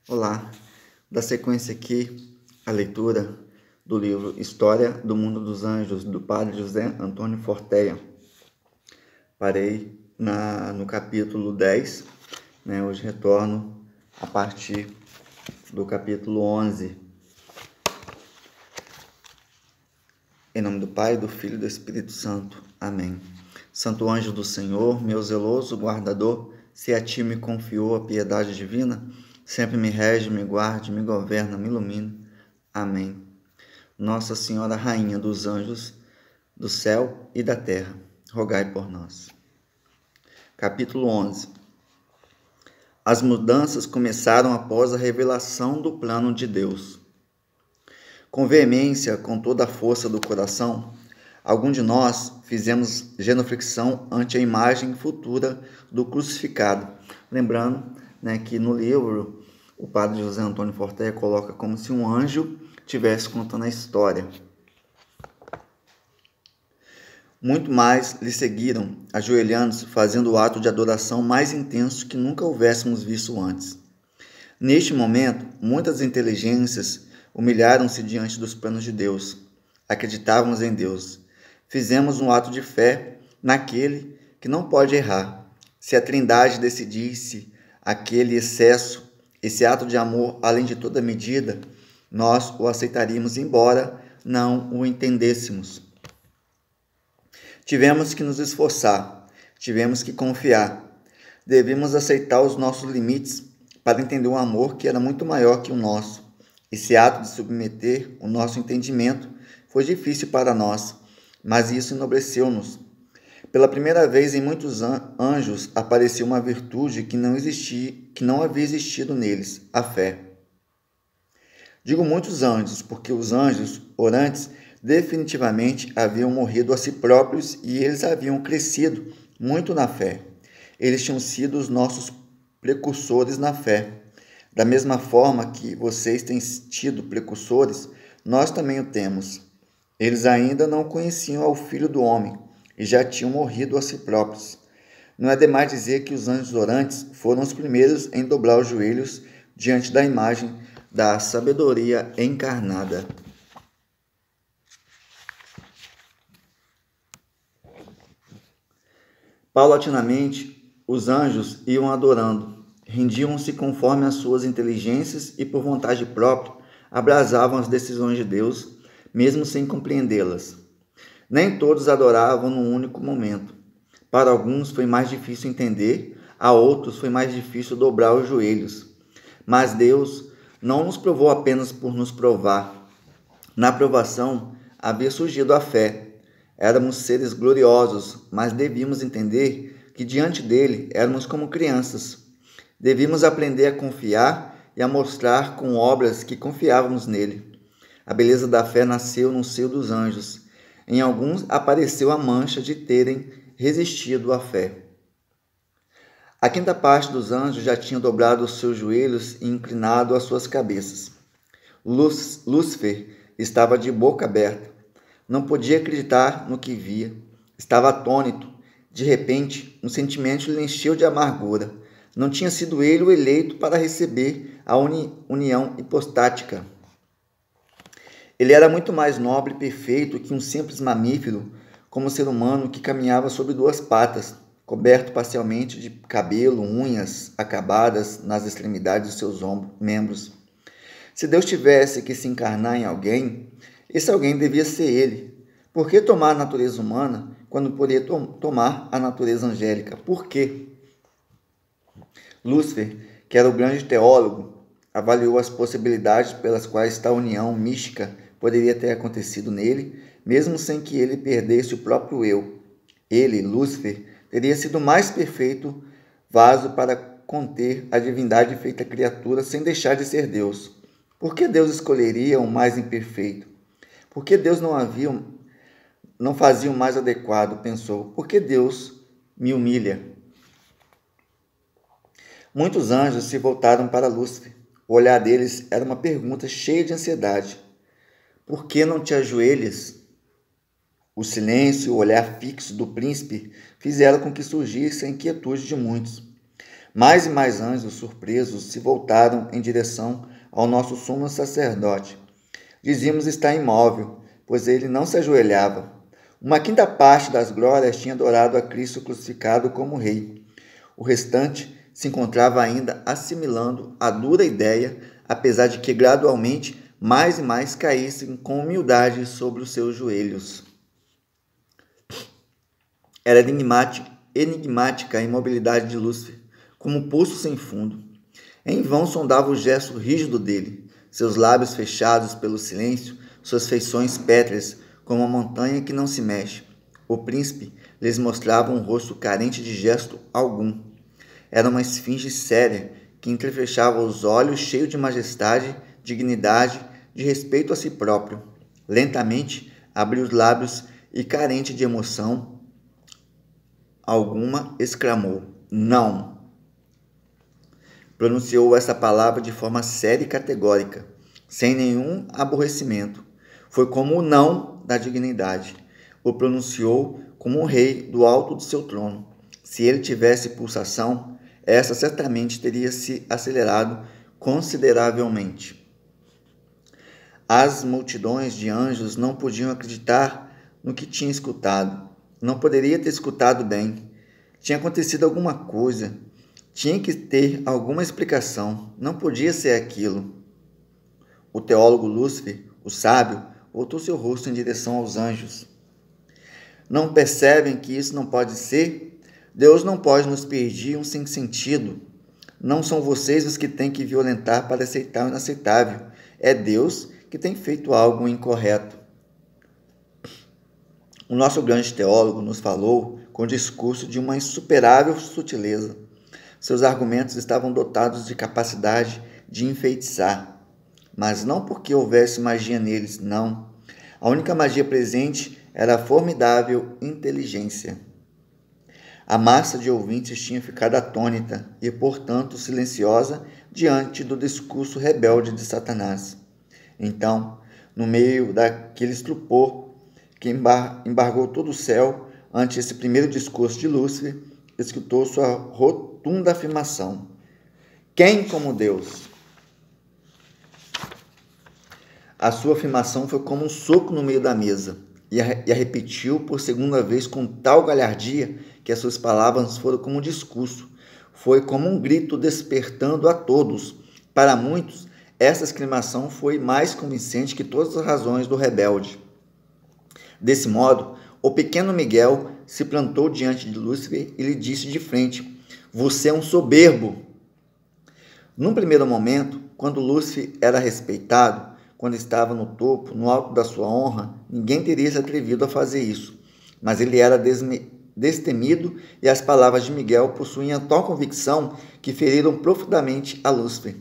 Olá, da sequência aqui, a leitura do livro História do Mundo dos Anjos, do padre José Antônio Forteia. Parei no capítulo 10, hoje retorno a partir do capítulo 11. Em nome do Pai, do Filho e do Espírito Santo. Amém. Santo anjo do Senhor, meu zeloso guardador, se a ti me confiou a piedade divina, sempre me rege, me guarde, me governa, me ilumine. Amém. Nossa Senhora, Rainha dos Anjos, do céu e da terra, rogai por nós. Capítulo 11. As mudanças começaram após a revelação do plano de Deus. Com veemência, com toda a força do coração, alguns de nós fizemos genuflexão ante a imagem futura do crucificado. Lembrando que no livro o padre José Antônio Forteia coloca como se um anjo estivesse contando a história. Muito mais lhe seguiram, ajoelhando-se, fazendo o ato de adoração mais intenso que nunca houvéssemos visto antes. Neste momento, muitas inteligências humilharam-se diante dos planos de Deus. Acreditávamos em Deus. Fizemos um ato de fé naquele que não pode errar. Se a Trindade decidisse aquele excesso, esse ato de amor além de toda medida, nós o aceitaríamos, embora não o entendêssemos. Tivemos que nos esforçar, tivemos que confiar. Devemos aceitar os nossos limites para entender um amor que era muito maior que o nosso. Esse ato de submeter o nosso entendimento foi difícil para nós, mas isso enobreceu-nos. Pela primeira vez em muitos anjos apareceu uma virtude que não havia existido neles, a fé. Digo muitos anjos, porque os anjos orantes definitivamente haviam morrido a si próprios e eles haviam crescido muito na fé. Eles tinham sido os nossos precursores na fé. Da mesma forma que vocês têm tido precursores, nós também o temos. Eles ainda não conheciam ao Filho do Homem e já tinham morrido a si próprios. Não é demais dizer que os anjos orantes foram os primeiros em dobrar os joelhos diante da imagem da sabedoria encarnada. Paulatinamente, os anjos iam adorando. Rendiam-se conforme as suas inteligências e, por vontade própria, abrasavam as decisões de Deus, mesmo sem compreendê-las. Nem todos adoravam num único momento. Para alguns foi mais difícil entender, a outros foi mais difícil dobrar os joelhos. Mas Deus não nos provou apenas por nos provar. Na provação havia surgido a fé. Éramos seres gloriosos, mas devíamos entender que diante dele éramos como crianças. Devíamos aprender a confiar e a mostrar com obras que confiávamos nele. A beleza da fé nasceu no seio dos anjos. Em alguns apareceu a mancha de terem resistido à fé. A quinta parte dos anjos já tinha dobrado os seus joelhos e inclinado as suas cabeças. Lúcifer estava de boca aberta. Não podia acreditar no que via. Estava atônito. De repente, um sentimento lhe encheu de amargura. Não tinha sido ele o eleito para receber a união hipostática. Ele era muito mais nobre e perfeito que um simples mamífero, como ser humano que caminhava sobre duas patas, coberto parcialmente de cabelo, unhas acabadas nas extremidades de seus membros. Se Deus tivesse que se encarnar em alguém, esse alguém devia ser ele. Por que tomar a natureza humana quando poderia tomar a natureza angélica? Por quê? Lúcifer, que era o grande teólogo, avaliou as possibilidades pelas quais tal união mística poderia ter acontecido nele, mesmo sem que ele perdesse o próprio eu. Ele, Lúcifer, teria sido o mais perfeito vaso para conter a divindade feita criatura sem deixar de ser Deus. Por que Deus escolheria o mais imperfeito? Por que Deus não fazia o mais adequado? Pensou. Por que Deus me humilha? Muitos anjos se voltaram para Lúcifer. O olhar deles era uma pergunta cheia de ansiedade. Por que não te ajoelhas? O silêncio e o olhar fixo do príncipe fizeram com que surgisse a inquietude de muitos. Mais e mais anjos, surpresos, se voltaram em direção ao nosso sumo sacerdote. Dizíamos estar imóvel, pois ele não se ajoelhava. Uma quinta parte das glórias tinha adorado a Cristo crucificado como Rei. O restante se encontrava ainda assimilando a dura ideia, apesar de que gradualmente mais e mais caíssem com humildade sobre os seus joelhos. Era enigmática a imobilidade de Lúcifer, como um poço sem fundo. Em vão sondava o gesto rígido dele, seus lábios fechados pelo silêncio, suas feições pétreas, como uma montanha que não se mexe. O príncipe lhes mostrava um rosto carente de gesto algum. Era uma esfinge séria, que entrefechava os olhos cheio de majestade, dignidade, de respeito a si próprio. Lentamente abriu os lábios e, carente de emoção alguma, exclamou: "Não!" Pronunciou essa palavra de forma séria e categórica, sem nenhum aborrecimento. Foi como o não da dignidade. O pronunciou como um rei do alto do seu trono. Se ele tivesse pulsação, essa certamente teria se acelerado consideravelmente. As multidões de anjos não podiam acreditar no que tinha escutado. Não poderia ter escutado bem. Tinha acontecido alguma coisa. Tinha que ter alguma explicação. Não podia ser aquilo. O teólogo Lúcifer, o sábio, voltou seu rosto em direção aos anjos. Não percebem que isso não pode ser? Deus não pode nos pedir um sem sentido. Não são vocês os que têm que violentar para aceitar o inaceitável. É Deus que tem feito algo incorreto. O nosso grande teólogo nos falou com o discurso de uma insuperável sutileza. Seus argumentos estavam dotados de capacidade de enfeitiçar, mas não porque houvesse magia neles, não. A única magia presente era a formidável inteligência. A massa de ouvintes tinha ficado atônita e, portanto, silenciosa diante do discurso rebelde de Satanás. Então, no meio daquele estupor que embargou todo o céu ante esse primeiro discurso de Lúcifer, escutou sua rotunda afirmação: "Quem como Deus?" A sua afirmação foi como um soco no meio da mesa, e a repetiu por segunda vez com tal galhardia que as suas palavras foram como um discurso. Foi como um grito despertando a todos. Para muitos, essa exclamação foi mais convincente que todas as razões do rebelde. Desse modo, o pequeno Miguel se plantou diante de Lúcifer e lhe disse de frente: "Você é um soberbo." Num primeiro momento, quando Lúcifer era respeitado, quando estava no topo, no alto da sua honra, ninguém teria se atrevido a fazer isso. Mas ele era destemido e as palavras de Miguel possuíam tal convicção que feriram profundamente a Lúcifer.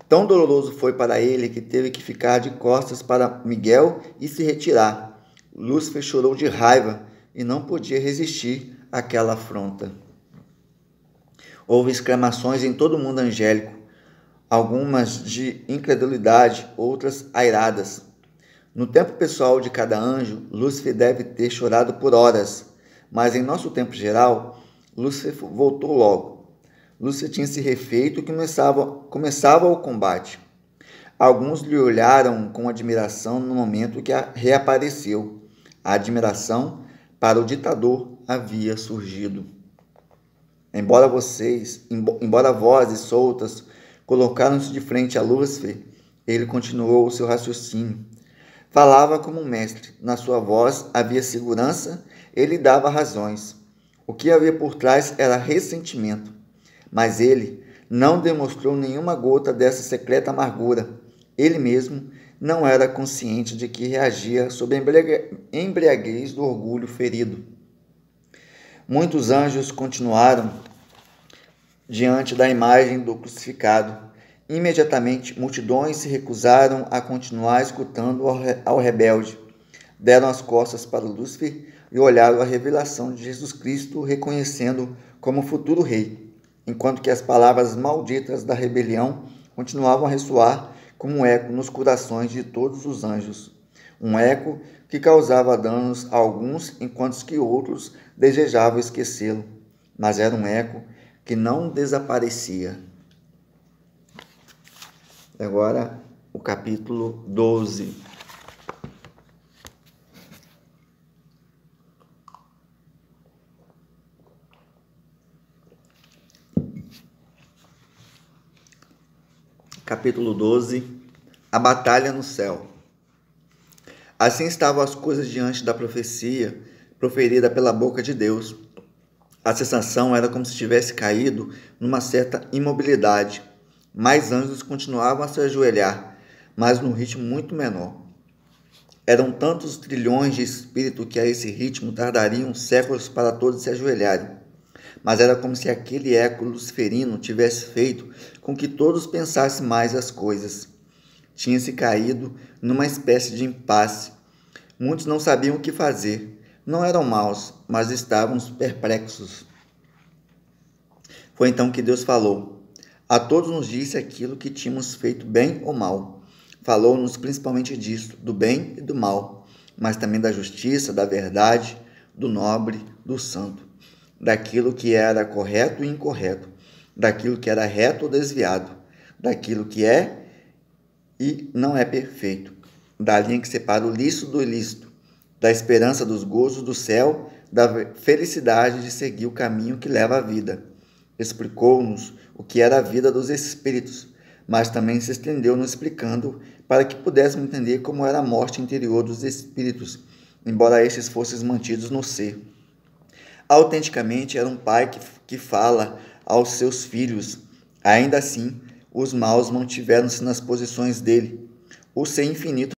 Tão doloroso foi para ele que teve que ficar de costas para Miguel e se retirar. Lúcifer chorou de raiva e não podia resistir àquela afronta. Houve exclamações em todo o mundo angélico, algumas de incredulidade, outras airadas. No tempo pessoal de cada anjo, Lúcifer deve ter chorado por horas, mas em nosso tempo geral, Lúcifer voltou logo. Lúcifer tinha se refeito e começava o combate. Alguns lhe olharam com admiração no momento que reapareceu. A admiração para o ditador havia surgido. Embora vozes soltas colocaram-se de frente a Lúcifer, ele continuou o seu raciocínio. Falava como um mestre. Na sua voz havia segurança, ele dava razões. O que havia por trás era ressentimento. Mas ele não demonstrou nenhuma gota dessa secreta amargura. Ele mesmo não era consciente de que reagia sob a embriaguez do orgulho ferido. Muitos anjos continuaram diante da imagem do crucificado. Imediatamente, multidões se recusaram a continuar escutando ao rebelde. Deram as costas para Lúcifer e olharam a revelação de Jesus Cristo, reconhecendo como futuro rei, enquanto que as palavras malditas da rebelião continuavam a ressoar como um eco nos corações de todos os anjos. Um eco que causava danos a alguns, enquanto que outros desejavam esquecê-lo. Mas era um eco que não desaparecia. Agora, o capítulo 12. Capítulo 12. A batalha no céu. Assim estavam as coisas diante da profecia proferida pela boca de Deus. A sensação era como se tivesse caído numa certa imobilidade. Mais anjos continuavam a se ajoelhar, mas num ritmo muito menor. Eram tantos trilhões de espírito que a esse ritmo tardariam séculos para todos se ajoelharem. Mas era como se aquele eco luciferino tivesse feito com que todos pensassem mais as coisas. Tinha-se caído numa espécie de impasse. Muitos não sabiam o que fazer. Não eram maus, mas estavam perplexos. Foi então que Deus falou. A todos nos disse aquilo que tínhamos feito, bem ou mal. Falou-nos principalmente disso, do bem e do mal, mas também da justiça, da verdade, do nobre, do santo, daquilo que era correto e incorreto, daquilo que era reto ou desviado, daquilo que é e não é perfeito, da linha que separa o lícito do ilícito, da esperança dos gozos do céu, da felicidade de seguir o caminho que leva à vida. Explicou-nos o que era a vida dos espíritos, mas também se estendeu nos explicando para que pudéssemos entender como era a morte interior dos espíritos, embora estes fossem mantidos no ser. Autenticamente era um pai que fala aos seus filhos. Ainda assim, os maus mantiveram-se nas posições dele. O ser infinito